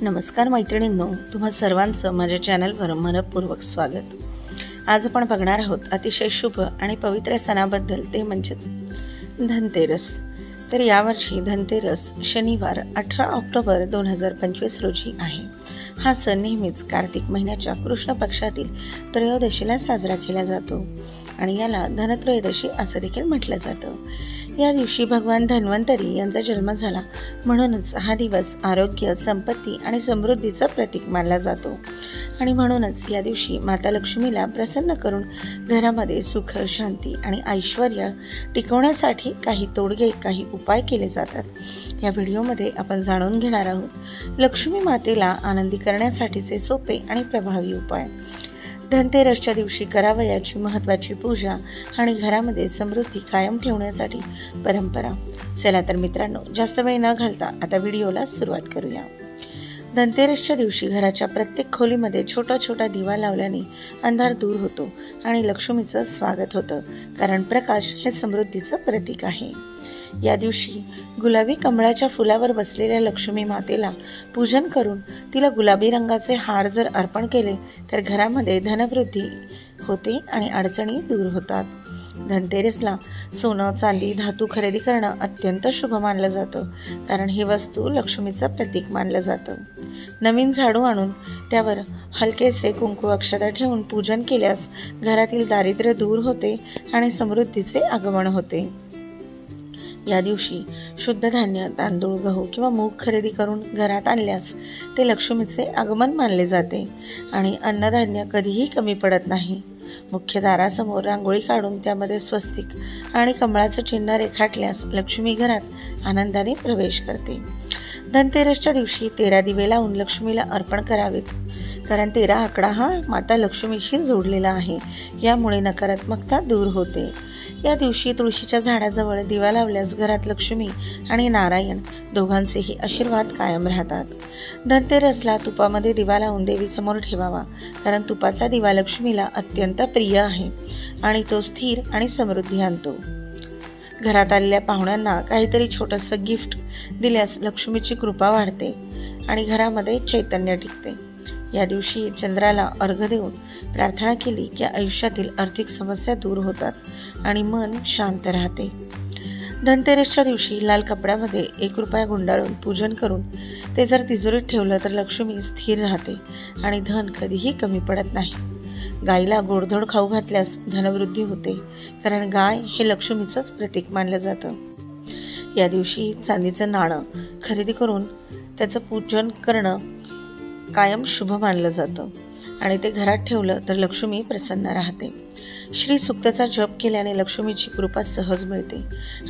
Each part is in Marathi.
नमस्कार मैत्रिणींनो, तुम्हा सर्वांचं माझ्या चॅनलवर मनपूर्वक स्वागत। आज आपण बघणार आहोत अतिशय शुभ आणि पवित्र सणाबद्दल, ते म्हणजेच धनतेरस। तर यावर्षी धनतेरस शनिवार 18 ऑक्टोबर 2025 रोजी आहे। हा सण नेहमीच कार्तिक महिन्याच्या कृष्ण पक्षातील त्रयोदशीला साजरा केला जातो आणि याला धनत्रयोदशी असं देखील म्हटलं जातं। या दिवशी भगवान धन्वंतरी यांचा जन्म झाला, म्हणूनच हा दिवस आरोग्य, संपत्ती आणि समृद्धीचं प्रतीक मानला जातो आणि म्हणूनच या दिवशी माता लक्ष्मीला प्रसन्न करून घरामध्ये सुख, शांती आणि ऐश्वर्य टिकवण्यासाठी काही तोडगे, काही उपाय केले जातात। या व्हिडिओमध्ये आपण जाणून घेणार आहोत लक्ष्मी मातेला आनंदी करण्यासाठीचे सोपे आणि प्रभावी उपाय, धनतेरसच्या दिवशी करावयाची महत्त्वाची पूजा आणि घरामध्ये समृद्धी कायम ठेवण्यासाठी परंपरा। चला तर मित्रांनो, जास्त वेळ न घालता आता व्हिडिओला सुरुवात करूया। धनतेरसच्या दिवशी घराच्या प्रत्येक खोलीमध्ये छोटा छोटा दिवा लावल्याने अंधार दूर होतो आणि लक्ष्मीचं स्वागत होतं, कारण प्रकाश हे समृद्धीचं प्रतीक आहे। या दिवशी गुलाबी कमळाच्या फुलावर बसलेल्या लक्ष्मी मातेला पूजन करून तिला गुलाबी रंगाचे हार जर अर्पण केले तर घरामध्ये धनवृद्धी होते आणि अडचणी दूर होतात। धनतेरसला सोनं, चांदी, धातू खरेदी करणं अत्यंत शुभ मानलं जातं, कारण ही वस्तू लक्ष्मीचं प्रतीक मानलं जातं। नवीन झाडू आणून त्यावर हलकेसे कुंकू अक्षता ठेवून पूजन केल्यास घरातील दारिद्र्य दूर होते आणि समृद्धीचे आगमन होते। या दिवशी शुद्ध धान्य, तांदूळ, गहू किंवा मूग खरेदी करून घरात आणल्यास ते लक्ष्मीचे आगमन मानले जाते आणि अन्नधान्य कधीही कमी पडत नाही। मुख्य दारासमोर रांगोळी काढून त्यामध्ये स्वस्तिक आणि कमळाचं चिन्ह रेखाटल्यास लक्ष्मी घरात आनंदाने प्रवेश करते। धनतेरसच्या दिवशी 13 दिवे लावून लक्ष्मीला अर्पण करावेत, कारण 13 आकडा हा माता लक्ष्मीशी जोडलेला आहे, यामुळे नकारात्मकता दूर होते। या दिवशी तुळशीच्या झाडाजवळ दिवा लावल्यास घरात लक्ष्मी आणि नारायण दोघांचेही आशीर्वाद कायम राहतात। धनतेरसला तुपामध्ये दिवा लावून देवीसमोर ठेवावा, कारण तुपाचा दिवा लक्ष्मीला अत्यंत प्रिय आहे आणि तो स्थिर आणि समृद्धी आणतो। घरात आलेल्या पाहुण्यांना काहीतरी छोटंसं गिफ्ट दिल्यास लक्ष्मीची कृपा वाढते आणि घरामध्ये चैतन्य टिकते। या दिवशी चंद्राला अर्घ्य देऊन प्रार्थना केली की आयुष्यातील आर्थिक समस्या दूर होतात आणि मन शांत राहते। धनतेरसच्या दिवशी लाल कपड्यामध्ये 1 रुपया गुंडाळून पूजन करून ते जर तिजोरीत ठेवलं तर लक्ष्मी स्थिर राहते आणि धन कधीही कमी पडत नाही। गायीला गोडधोड खाऊ घातल्यास धनवृद्धी होते, कारण गाय हे लक्ष्मीचंच प्रतीक मानलं जातं। या दिवशी चांदीचं नाणं खरेदी करून त्याचं पूजन करणं कायम शुभ मानलं जातं आणि ते घरात ठेवलं तर लक्ष्मी प्रसन्न राहते। श्री सूक्ताचा जप केल्याने लक्ष्मीची कृपा सहज मिळते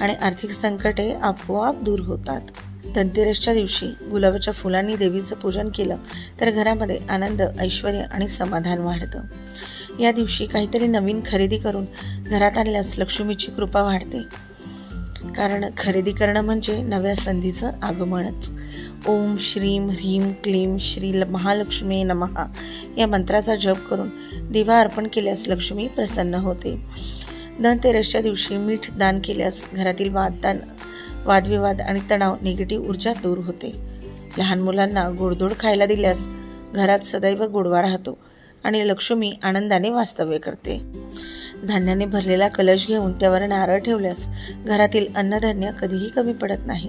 आणि आर्थिक संकटे आपोआप दूर होतात। धनतेरसच्या दिवशी गुलाबाच्या फुलांनी देवीचं पूजन केलं तर घरामध्ये आनंद, ऐश्वर्य आणि समाधान वाढतं। या दिवशी काहीतरी नवीन खरेदी करून घरात आणल्यास लक्ष्मीची कृपा वाढते, कारण खरेदी करणं म्हणजे नव्या संधीचं आगमनच। ओम श्रीम ह्रीम क्लीम श्री महालक्ष्मी नमः या मंत्राचा जप करून दिवा अर्पण केल्यास लक्ष्मी प्रसन्न होते। धनतेरसच्या दिवशी मीठ दान केल्यास घरातील वादविवाद आणि तणाव, निगेटिव्ह ऊर्जा दूर होते। लहान मुलांना गोडधोड खायला दिल्यास घरात सदैव गोडवा राहतो आणि लक्ष्मी आनंदाने वास्तव्य करते। धान्याने भरलेला कलश घेऊन त्यावर नारळ ठेवल्यास घरातील अन्नधान्य कधीही कमी पडत नाही।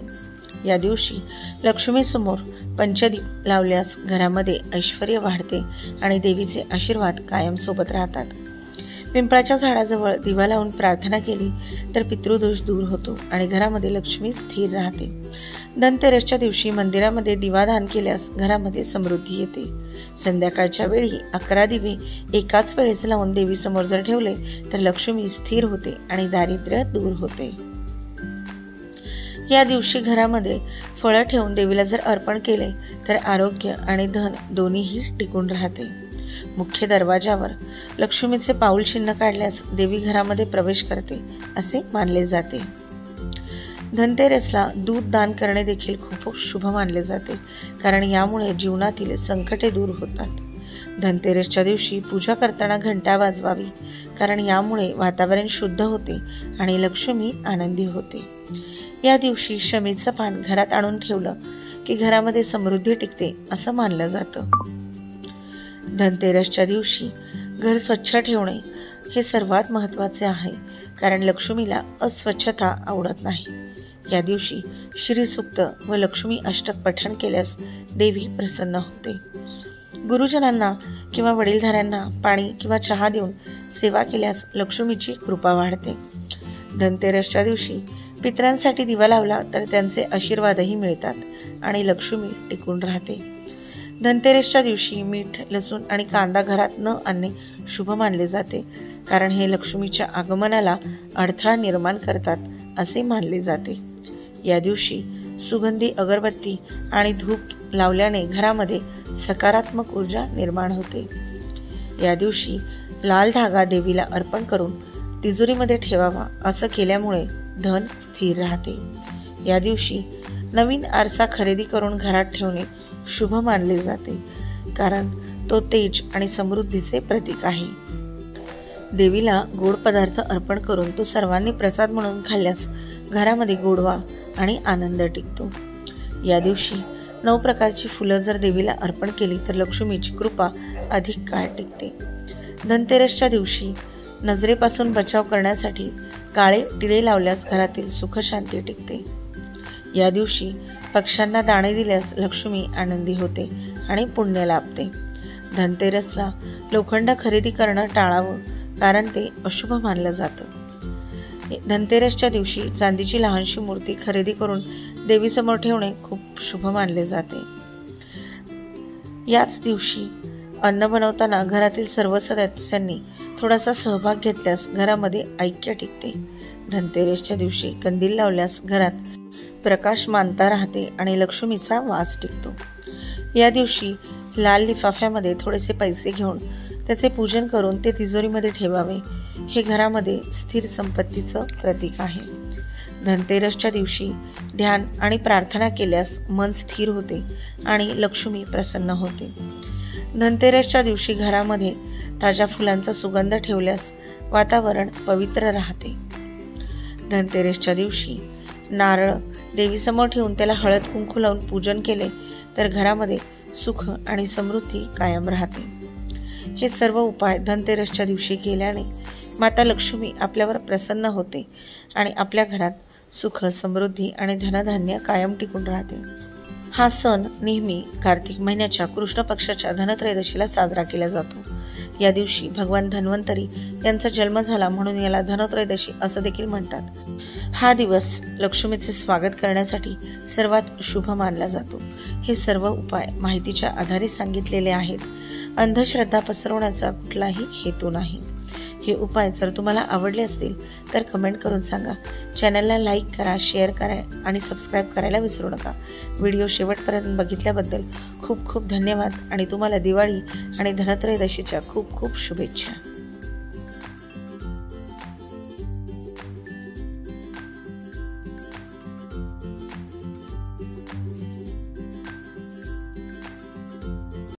या दिवशी लक्ष्मीसमोर पंचदीप लावल्यास घरामध्ये ऐश्वर्य वाढते आणि देवीचे आशीर्वाद कायम सोबत राहतात। पिंपळाच्या झाडाजवळ दिवा लावून प्रार्थना केली तर पितृदोष दूर होतो आणि घरामध्ये लक्ष्मी स्थिर राहते। धनतेरसच्या दिवशी मंदिरामध्ये दिवादान केल्यास घरामध्ये समृद्धी येते। संध्याकाळच्या वेळी 11 दिवे एकाच वेळेस लावून देवीसमोर जर ठेवले तर लक्ष्मी स्थिर होते आणि दारिद्र्य दूर होते। या दिवशी घरामध्ये फळं ठेवून देवीला जर अर्पण केले तर आरोग्य आणि धन दोन्हीही टिकून राहते। मुख्य दरवाजावर लक्ष्मीचे पाऊल चिन्ह काढल्यास देवी घरामध्ये प्रवेश करते असे मानले जाते। धनतेरसला दूध दान करणे देखील खूप शुभ मानले जाते, कारण यामुळे जीवनातील संकटे दूर होतात। धनतेरसच्या दिवशी पूजा करताना घंटा वाजवावी, कारण यामुळे वातावरण शुद्ध होते आणि लक्ष्मी आनंदी होते। या दिवशी शमीचं पान घरात आणून ठेवलं की घरामध्ये समृद्धी टिकते असं मानलं जातं. धनतेरसच्या दिवशी घर स्वच्छ ठेवणे हे सर्वात महत्त्वाचे आहे, कारण लक्ष्मीला अस्वच्छता आवडत नाही. या दिवशी श्रीसूक्त व लक्ष्मी अष्टक पठण केल्यास देवी प्रसन्न होते. गुरुजनांना किंवा वडीलधाऱ्यांना पाणी किंवा चहा देऊन सेवा केल्यास लक्ष्मीची कृपा वाढते. धनतेरसच्या दिवशी पितरांसाठी दिवा लावला तर त्यांचे आशीर्वादही मिळतात आणि लक्ष्मी टिकून राहते. धनतेरसच्या दिवशी मीठ, लसूण आणि कांदा घरात न आणणे शुभ मानले जाते, कारण हे लक्ष्मीच्या आगमनाला अडथळा निर्माण करतात असे मानले जाते. या दिवशी सुगंधी अगरबत्ती आणि धूप लावल्याने घरामध्ये सकारात्मक ऊर्जा निर्माण होते. या दिवशी लाल धागा देवीला अर्पण करून तिजोरीमध्ये ठेवावा. असं केल्यामुळे धन स्थिर राहते. या दिवशी नवीन आरसा खरेदी करून घरात ठेवणे शुभ मानले जाते, कारण तो तेज आणि समृद्धीचे प्रतीक आहे. देवीला गोड पदार्थ अर्पण करून तो सर्वांनी प्रसाद म्हणून खाल्ल्यास घरामध्ये गोडवा आणि आनंद टिकतो. या दिवशी 9 प्रकारची फुलं जर देवीला अर्पण केली तर लक्ष्मीची कृपा अधिक काळ टिकते. धनतेरसच्या दिवशी नजरेपासून बचाव करण्यासाठी काळे टिळे लावल्यास घरातील सुख शांती टिकते. या दिवशी पक्ष्यांना दाणे दिल्यास लक्ष्मी आनंदी होते आणि पुण्य लाभते. धनतेरसला लोखंड खरेदी करणं टाळावं, कारण ते अशुभ मानलं जातं. धनतेरसच्या दिवशी चांदीची लहानशी मूर्ती खरेदी करून देवीसमोर ठेवणे खूप शुभ मानले जाते. याच दिवशी अन्न बनवताना घरातील सर्व सदस्यांनी थोडासा सहभाग घेतल्यास घरामध्ये ऐक्य टिकते. धनतेरसच्या दिवशी कंदील लावल्यास घरात प्रकाश मानता राहते आणि लक्ष्मीचा वास टिकतो. या दिवशी लाल लिफाफ्यामध्ये थोडेसे पैसे घेऊन त्याचे पूजन करून ते तिजोरीमध्ये ठेवावे. हे घरामध्ये स्थिर संपत्तीचं प्रतीक आहे. धनतेरसच्या दिवशी ध्यान आणि प्रार्थना केल्यास मन स्थिर होते आणि लक्ष्मी प्रसन्न होते. धनतेरसच्या दिवशी घरामध्ये ताज्या फुलांचा सुगंध ठेवल्यास वातावरण पवित्र राहते. धनतेरसच्या दिवशी नारळ देवीसमोर ठेवून त्याला हळद कुंकू लावून पूजन केले तर घरामध्ये सुख आणि समृद्धी कायम राहते. हे सर्व उपाय धनतेरसच्या दिवशी केल्याने माता लक्ष्मी आपल्यावर प्रसन्न होते आणि आपल्या घरात सुख, समृद्धी आणि धनधान्य कायम टिकून राहते. हा सण नेहमी कार्तिक महिन्याच्या कृष्ण पक्षाच्या धनत्रयोदशीला साजरा केला जातो. या दिवशी भगवान धन्वंतरी यांचा जन्म झाला म्हणून याला धनत्रयोदशी असं देखील म्हणतात. हा दिवस लक्ष्मीचे स्वागत करण्यासाठी सर्वात शुभ मानला जातो. हे सर्व उपाय माहितीच्या आधारे सांगितलेले आहेत. अंधश्रद्धा पसरवण्याचा कुठलाही हेतू नाही. हे उपाय जर तुम्हाला आवडले असतील तर कमेंट करून सांगा. चॅनलला लाईक करा, शेअर करा आणि सबस्क्राईब करायला विसरू नका. व्हिडिओ शेवटपर्यंत बघितल्याबद्दल खूप खूप धन्यवाद आणि तुम्हाला दिवाळी आणि धनत्रयोदशीच्या खूप खूप शुभेच्छा.